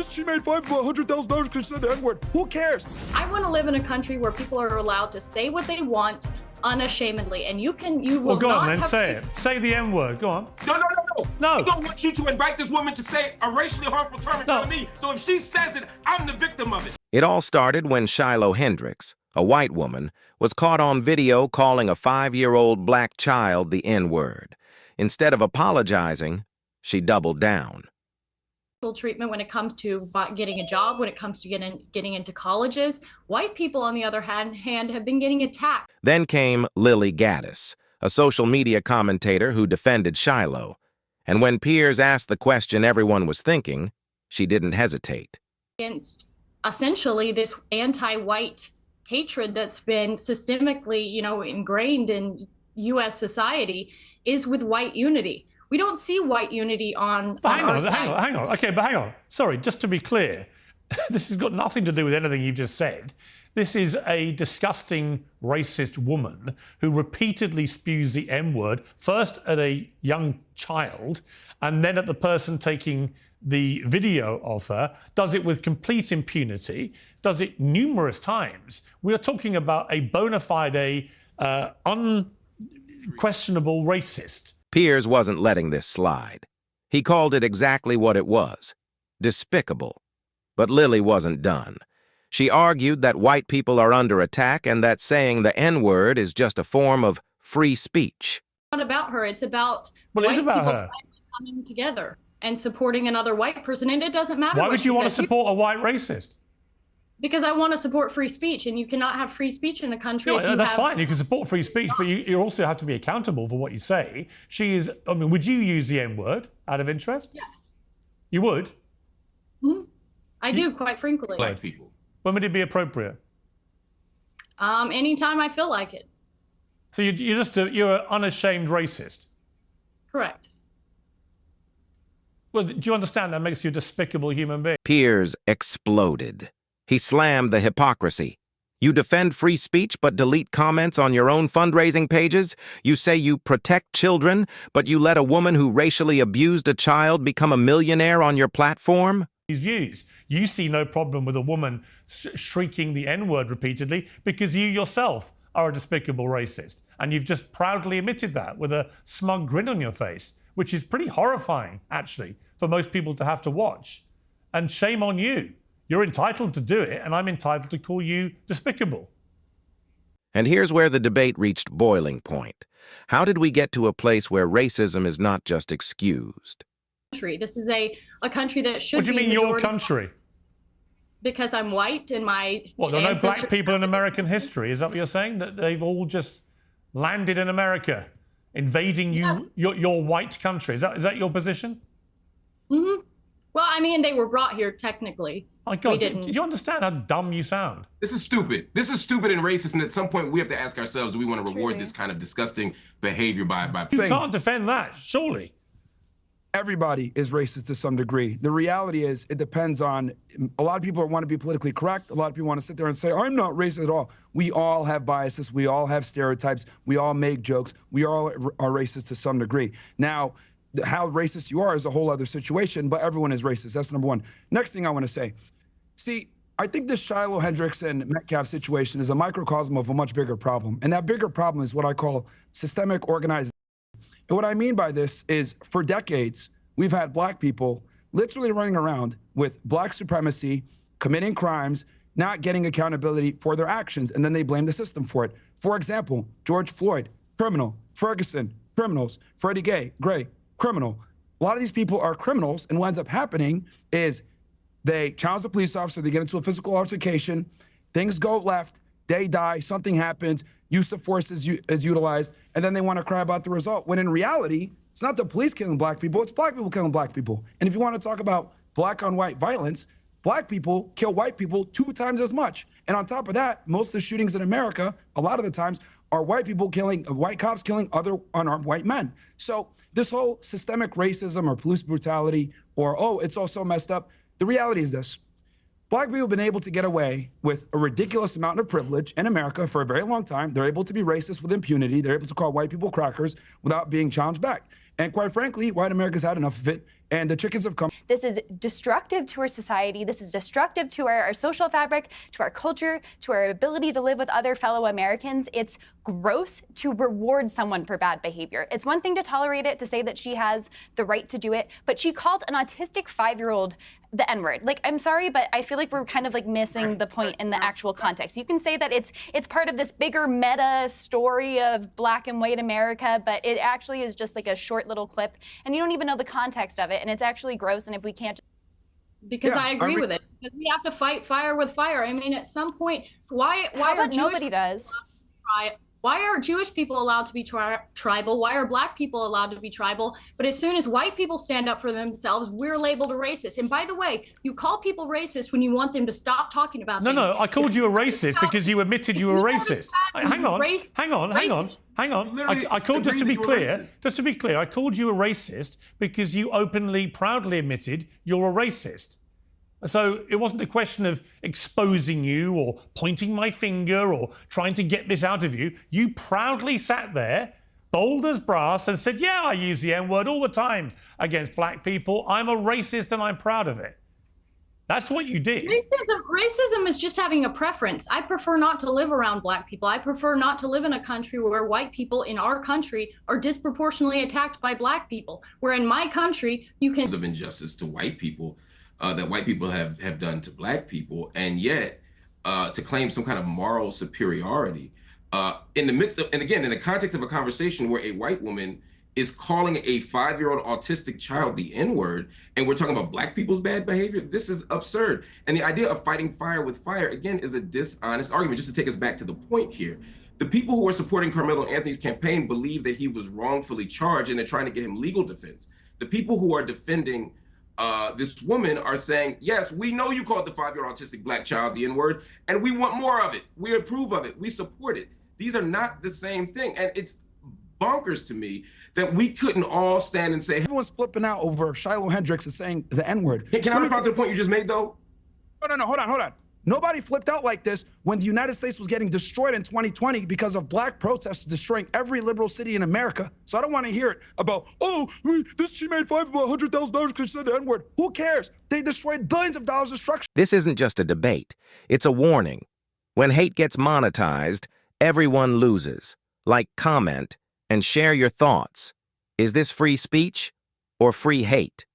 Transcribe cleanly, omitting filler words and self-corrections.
she made $500,000 because she said the N-word. Who cares? I want to live in a country where people are allowed to say what they want unashamedly, and you will well, go not on then, have say it. Say the N-word, go on. No. No. I don't want you to invite this woman to say a racially harmful term in front of me. So if she says it, I'm the victim of it. It all started when Shiloh Hendricks, a white woman, was caught on video calling a 5-year-old black child the N-word. Instead of apologizing, she doubled down. Treatment when it comes to getting a job, when it comes to getting into colleges. White people, on the other hand, have been getting attacked. Then came Lily Gaddis, a social media commentator who defended Shiloh. And when Piers asked the question everyone was thinking, she didn't hesitate. Against essentially this anti-white hatred that's been systemically, ingrained in U.S. society is with white unity. We don't see white unity on our side. Hang on. Okay, but hang on. Sorry, just to be clear, this has got nothing to do with anything you've just said. This is a disgusting, racist woman who repeatedly spews the N-word, first at a young child, and then at the person taking the video of her, does it with complete impunity, does it numerous times. We are talking about a bona fide, unquestionable racist. Piers wasn't letting this slide. He called it exactly what it was, despicable. But Lily wasn't done. She argued that white people are under attack and that saying the N-word is just a form of free speech. It's not about her. It's about white people finally coming together and supporting another white person. And it doesn't matter. Why would you want to support a white racist? Because I want to support free speech, and you cannot have free speech in a country. No, that's fine. You can support free speech, but you also have to be accountable for what you say. Would you use the N-word out of interest? Yes. You would? I do, quite frankly. Black people. When would it be appropriate? Anytime I feel like it. So you're an unashamed racist? Correct. Well, do you understand that makes you a despicable human being? Piers exploded. He slammed the hypocrisy. You defend free speech but delete comments on your own fundraising pages? You say you protect children, but you let a woman who racially abused a child become a millionaire on your platform? These views. You see no problem with a woman shrieking the N-word repeatedly because you yourself are a despicable racist. And you've just proudly admitted that with a smug grin on your face, which is pretty horrifying, actually, for most people to have to watch. And shame on you. You're entitled to do it, and I'm entitled to call you despicable. And here's where the debate reached boiling point. How did we get to a place where racism is not just excused? This is a country that should be. What do you mean your country? Because I'm white and my Well, there are no black people in American history. Is that what you're saying? That they've all just landed in America, invading your white country? Is that your position? Mm-hmm. Well, I mean, they were brought here technically. My God, do you understand how dumb you sound? This is stupid. This is stupid and racist, and at some point we have to ask ourselves, do we want to reward this kind of disgusting behavior by You can't defend that, surely. Everybody is racist to some degree. The reality is it depends on, a lot of people want to be politically correct. A lot of people want to sit there and say, I'm not racist at all. We all have biases. We all have stereotypes. We all make jokes. We all are racist to some degree. Now, how racist you are is a whole other situation, but everyone is racist. That's number one. Next thing I want to say, see, I think this Shiloh Hendricks and Metcalf situation is a microcosm of a much bigger problem. And that bigger problem is what I call systemic organization. And what I mean by this is for decades, we've had black people literally running around with black supremacy, committing crimes, not getting accountability for their actions, and then they blame the system for it. For example, George Floyd, criminal. Ferguson, criminals. Freddie Gray, criminal. A lot of these people are criminals, and what ends up happening is they challenge the police officer, they get into a physical altercation, things go left, they die, something happens, use of force is utilized, and then they want to cry about the result, when in reality, it's not the police killing black people, it's black people killing black people. And if you want to talk about black on white violence, black people kill white people 2 times as much. And on top of that, most of the shootings in America, a lot of the times, are white people killing, white cops killing other unarmed white men. So this whole systemic racism or police brutality or, oh, it's all so messed up, the reality is this. Black people have been able to get away with a ridiculous amount of privilege in America for a very long time. They're able to be racist with impunity. They're able to call white people crackers without being challenged back. And quite frankly, white America's had enough of it. and the chickens have come. This is destructive to our society. This is destructive to our social fabric, to our culture, to our ability to live with other fellow Americans. It's gross to reward someone for bad behavior. It's one thing to tolerate it, to say that she has the right to do it, but she called an autistic 5-year-old the N-word. Like, I'm sorry, but I feel like we're kind of like missing the point in the actual context. You can say that it's part of this bigger meta story of Black and white America, but it actually is just like a short little clip, and you don't even know the context of it, and it's actually gross. And if we can't, because I agree with it, because we have to fight fire with fire. I mean, at some point, why are nobody does? Why are Jewish people allowed to be tribal? Why are Black people allowed to be tribal? But as soon as white people stand up for themselves, we're labeled a racist. And by the way, you call people racist when you want them to stop talking about things. No, I called you a racist because you admitted you were racist. Hang on. I called, just to be clear, I called you a racist because you openly, proudly admitted you're a racist. So it wasn't a question of exposing you or pointing my finger or trying to get this out of you. You proudly sat there, bold as brass, and said, yeah, I use the N-word all the time against Black people. I'm a racist and I'm proud of it. That's what you did. Racism is just having a preference. I prefer not to live around Black people. I prefer not to live in a country where white people in our country are disproportionately attacked by Black people. Where in my country, you can... ...of injustice to white people that white people have done to Black people, and yet to claim some kind of moral superiority in the midst of, and again, in the context of a conversation where a white woman is calling a 5-year-old autistic child the N-word, and we're talking about Black people's bad behavior. This is absurd. And the idea of fighting fire with fire, again, is a dishonest argument. Just to take us back to the point here, the people who are supporting Carmelo Anthony's campaign believe that he was wrongfully charged, and they're trying to get him legal defense. The people who are defending this woman are saying, yes, we know you called the 5-year-old autistic Black child the N-word, and we want more of it. We approve of it. We support it. These are not the same thing. And it's bonkers to me that we couldn't all stand and say, everyone's flipping out over Shiloh Hendricks is saying the N-word. Can I respond to the point you just made, though? No, hold on. Nobody flipped out like this when the United States was getting destroyed in 2020 because of Black protests destroying every liberal city in America. So I don't want to hear it about, she made $100,000 because she said the N-word. Who cares? They destroyed billions of dollars of structure. This isn't just a debate. It's a warning. When hate gets monetized, everyone loses. Like, comment, and share your thoughts. Is this free speech or free hate?